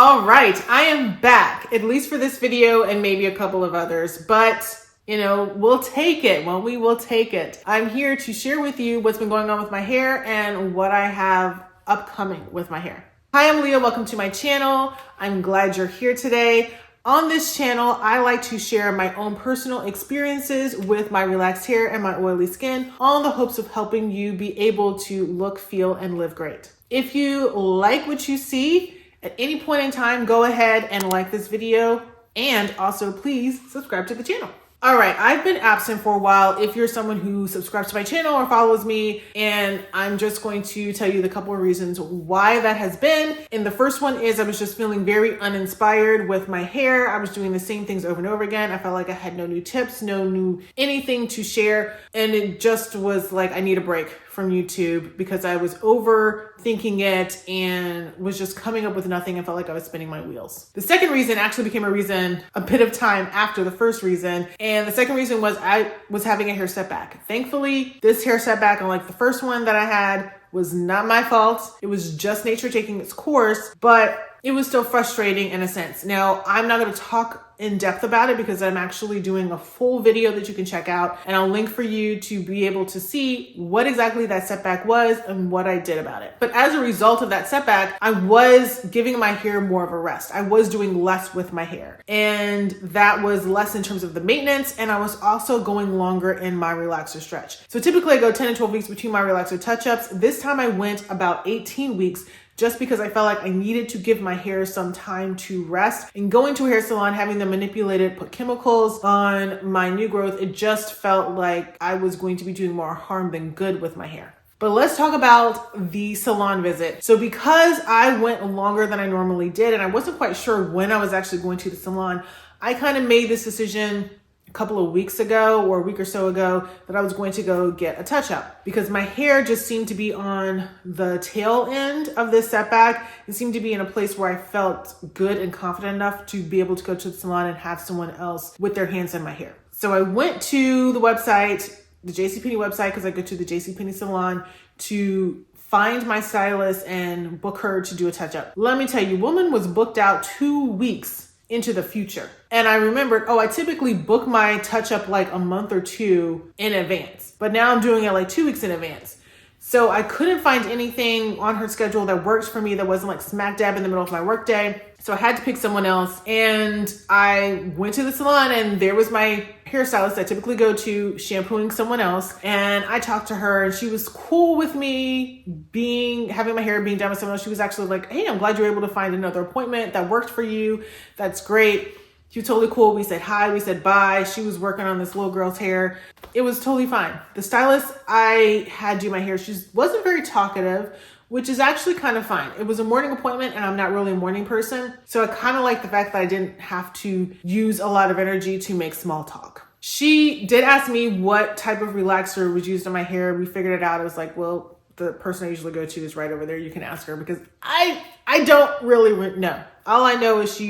All right, I am back, at least for this video and maybe a couple of others, but we'll take it. Well, we will take it. I'm here to share with you what's been going on with my hair and what I have upcoming with my hair. Hi, I'm Leah. Welcome to my channel. I'm glad you're here today. On this channel, I like to share my own personal experiences with my relaxed hair and my oily skin, all in the hopes of helping you be able to look, feel, and live great. If you like what you see, at any point in time, go ahead and like this video, and also please subscribe to the channel. All right, I've been absent for a while if you're someone who subscribes to my channel or follows me, and I'm just going to tell you the couple of reasons why that has been. And the first one is I was just feeling very uninspired with my hair. I was doing the same things over and over again. I felt like I had no new tips, no new anything to share, and it just was like I need a break from YouTube because I was overthinking it and was just coming up with nothing and felt like I was spinning my wheels. The second reason actually became a reason a bit of time after the first reason. And the second reason was I was having a hair setback. Thankfully, this hair setback, unlike the first one that I had, was not my fault. It was just nature taking its course, but it was still frustrating in a sense. Now, I'm not going to talk in depth about it because I'm actually doing a full video that you can check out, and I'll link for you to be able to see what exactly that setback was and what I did about it. But as a result of that setback, I was giving my hair more of a rest. I was doing less with my hair, and that was less in terms of the maintenance, and I was also going longer in my relaxer stretch. So typically I go 10 to 12 weeks between my relaxer touch-ups. This time I went about 18 weeks just because I felt like I needed to give my hair some time to rest. And going to a hair salon, having them manipulate it, put chemicals on my new growth, it just felt like I was going to be doing more harm than good with my hair. But let's talk about the salon visit. So because I went longer than I normally did, and I wasn't quite sure when I was actually going to the salon, I kind of made this decision a couple of weeks ago or a week or so ago that I was going to go get a touch-up because my hair just seemed to be on the tail end of this setback. It seemed to be in a place where I felt good and confident enough to be able to go to the salon and have someone else with their hands in my hair. So I went to the website, the JCPenney website, because I go to the JCPenney salon to find my stylist and book her to do a touch-up. Let me tell you, woman was booked out 2 weeks into the future. And I remembered, I typically book my touch-up like a month or two in advance, but now I'm doing it like 2 weeks in advance. So I couldn't find anything on her schedule that works for me that wasn't like smack dab in the middle of my workday. So I had to pick someone else, and I went to the salon, and there was my hairstylist I typically go to shampooing someone else. And I talked to her, and she was cool with me having my hair being done with someone else. She was actually like, hey, I'm glad you're able to find another appointment that worked for you. That's great. She was totally cool. We said hi, we said bye. She was working on this little girl's hair. It was totally fine. The stylist I had do my hair, she wasn't very talkative, which is actually kind of fine. It was a morning appointment, and I'm not really a morning person. So I kind of like the fact that I didn't have to use a lot of energy to make small talk. She did ask me what type of relaxer was used on my hair. We figured it out. I was like, well, the person I usually go to is right over there. You can ask her because I don't really know. All I know is she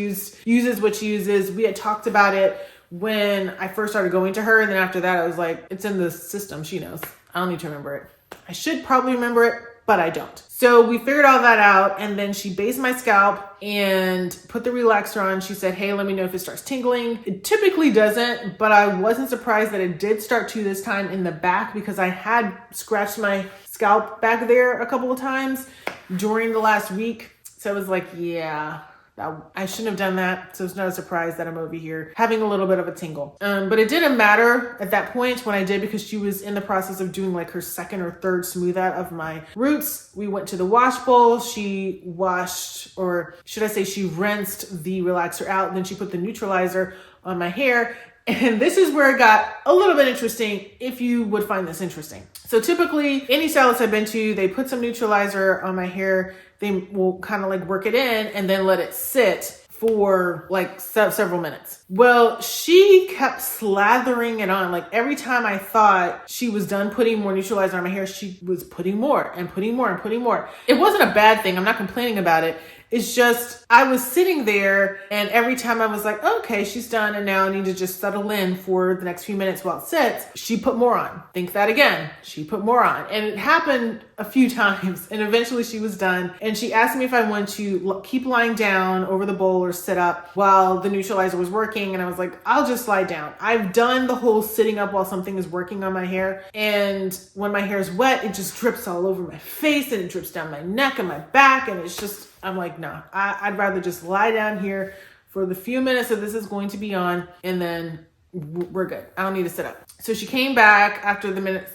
uses what she uses. We had talked about it when I first started going to her. And then after that, I was like, it's in the system. She knows. I don't need to remember it. I should probably remember it, but I don't. So we figured all that out. And then she based my scalp and put the relaxer on. She said, hey, let me know if it starts tingling. It typically doesn't, but I wasn't surprised that it did start to this time in the back because I had scratched my scalp back there a couple of times during the last week. So I was like, yeah, I shouldn't have done that. So it's not a surprise that I'm over here having a little bit of a tingle. But it didn't matter at that point when I did because she was in the process of doing like her second or third smooth out of my roots. We went to the wash bowl. She washed, or should I say she rinsed the relaxer out, and then she put the neutralizer on my hair. And this is where it got a little bit interesting, if you would find this interesting. So typically, any stylist I've been to, they put some neutralizer on my hair. They will kind of like work it in and then let it sit for like several minutes. Well, she kept slathering it on. Like every time I thought she was done putting more neutralizer on my hair, she was putting more and putting more and putting more. It wasn't a bad thing. I'm not complaining about it. It's just, I was sitting there and every time I was like, okay, she's done. And now I need to just settle in for the next few minutes while it sits. She put more on. Think that again. She put more on. And it happened a few times, and eventually she was done. And she asked me if I wanted to keep lying down over the bowl or sit up while the neutralizer was working. And I was like, I'll just lie down. I've done the whole sitting up while something is working on my hair. And when my hair is wet, it just drips all over my face and it drips down my neck and my back. And it's just, I'm like, no, I'd rather just lie down here for the few minutes that this is going to be on, and then we're good. I don't need to sit up. So she came back after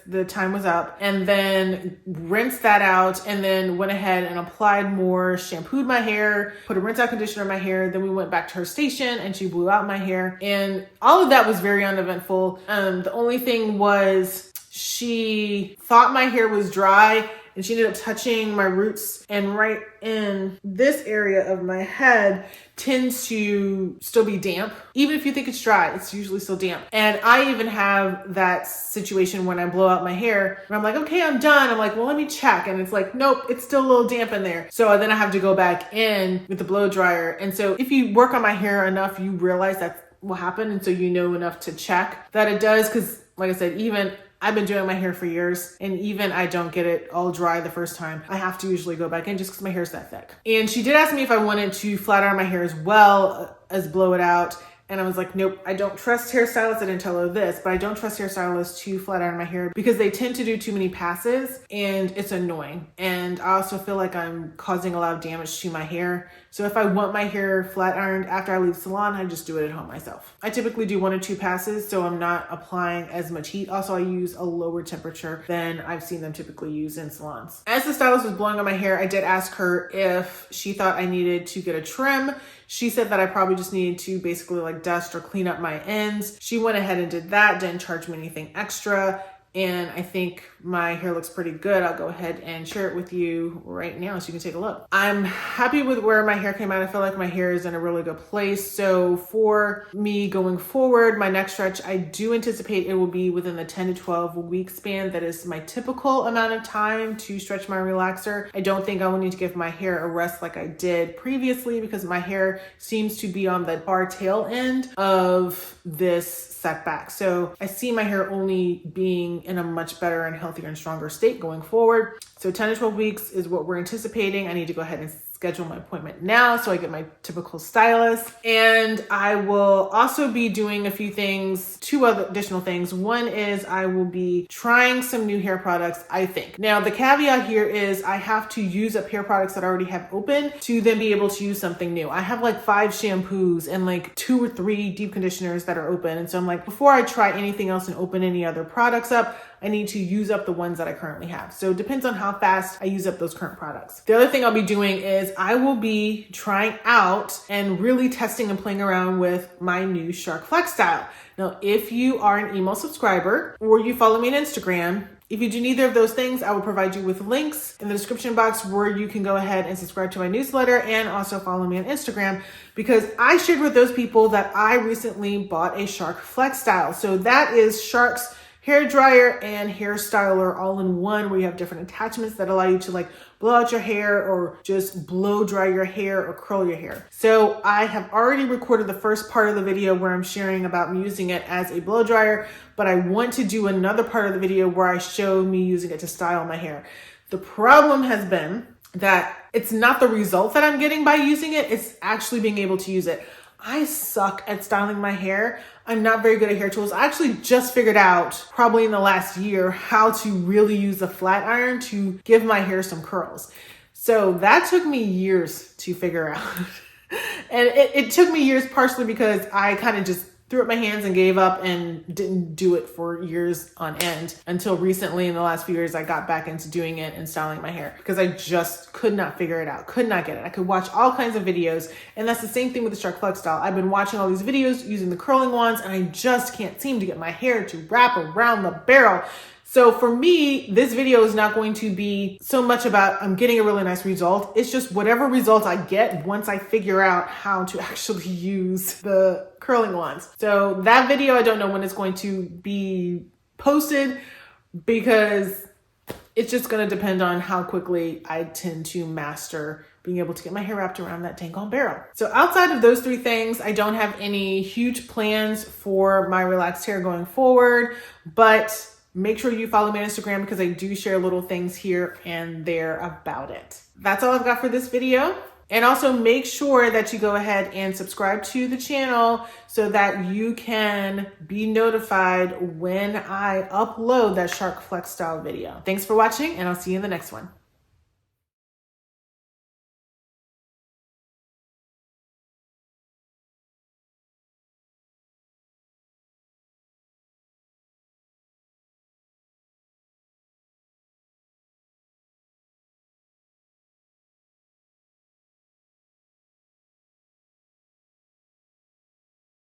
the time was up, and then rinsed that out, and then went ahead and applied more, shampooed my hair, put a rinse out conditioner in my hair. Then we went back to her station and she blew out my hair, and all of that was very uneventful. The only thing was she thought my hair was dry, and she ended up touching my roots, and right in this area of my head tends to still be damp. Even if you think it's dry, it's usually still damp. And I even have that situation when I blow out my hair, and I'm like, okay, I'm done. I'm like, well, let me check. And it's like, nope, it's still a little damp in there. So then I have to go back in with the blow dryer. And so if you work on my hair enough, you realize that's what happened. And so you know enough to check that it does. Cause like I said, even I've been doing my hair for years, and even I don't get it all dry the first time. I have to usually go back in just because my hair's that thick. And she did ask me if I wanted to flat iron my hair as well as blow it out. And I was like, nope, I don't trust hairstylists. I didn't tell her this, but I don't trust hairstylists to flat iron my hair because they tend to do too many passes and it's annoying. And I also feel like I'm causing a lot of damage to my hair. So if I want my hair flat ironed after I leave salon, I just do it at home myself. I typically do 1 or 2 passes, so I'm not applying as much heat. Also, I use a lower temperature than I've seen them typically use in salons. As the stylist was blowing on my hair, I did ask her if she thought I needed to get a trim. She said that I probably just needed to basically like dust or clean up my ends. She went ahead and did that, didn't charge me anything extra. And I think my hair looks pretty good. I'll go ahead and share it with you right now so you can take a look. I'm happy with where my hair came out. I feel like my hair is in a really good place. So for me going forward, my next stretch, I do anticipate it will be within the 10 to 12 week span. That is my typical amount of time to stretch my relaxer. I don't think I will need to give my hair a rest like I did previously because my hair seems to be on the far tail end of this setback. So I see my hair only being in a much better and healthier and stronger state going forward. So 10 to 12 weeks is what we're anticipating. I need to go ahead and schedule my appointment now so I get my typical stylist. And I will also be doing a few things, 2 other additional things. One is I will be trying some new hair products, I think. Now the caveat here is I have to use up hair products that I already have open to then be able to use something new. I have like 5 shampoos and like 2 or 3 deep conditioners that are open. And so I'm like, before I try anything else and open any other products up, I need to use up the ones that I currently have. So it depends on how fast I use up those current products. The other thing I'll be doing is I will be trying out and really testing and playing around with my new Shark Flex style. Now, if you are an email subscriber or you follow me on Instagram, if you do neither of those things, I will provide you with links in the description box where you can go ahead and subscribe to my newsletter and also follow me on Instagram because I shared with those people that I recently bought a Shark Flex style. So that is Shark's hair dryer and hair styler all in one, where you have different attachments that allow you to like blow out your hair or just blow dry your hair or curl your hair. So I have already recorded the first part of the video where I'm sharing about me using it as a blow dryer, but I want to do another part of the video where I show me using it to style my hair. The problem has been that it's not the result that I'm getting by using it, it's actually being able to use it. I suck at styling my hair. I'm not very good at hair tools. I actually just figured out, probably in the last year, how to really use a flat iron to give my hair some curls. So that took me years to figure out. And it took me years partially because I kind of just threw up my hands and gave up and didn't do it for years on end until recently in the last few years I got back into doing it and styling my hair because I just could not figure it out, could not get it. I could watch all kinds of videos, and that's the same thing with the Shark Flex style. I've been watching all these videos using the curling wands and I just can't seem to get my hair to wrap around the barrel. So for me, this video is not going to be so much about I'm getting a really nice result. It's just whatever result I get once I figure out how to actually use the curling wands. So that video, I don't know when it's going to be posted because it's just going to depend on how quickly I tend to master being able to get my hair wrapped around that dang on barrel. So outside of those 3 things, I don't have any huge plans for my relaxed hair going forward, but Make sure you follow me on Instagram because I do share little things here and there about it. That's all I've got for this video. And also make sure that you go ahead and subscribe to the channel so that you can be notified when I upload that shark flex style video. Thanks for watching, and I'll see you in the next one.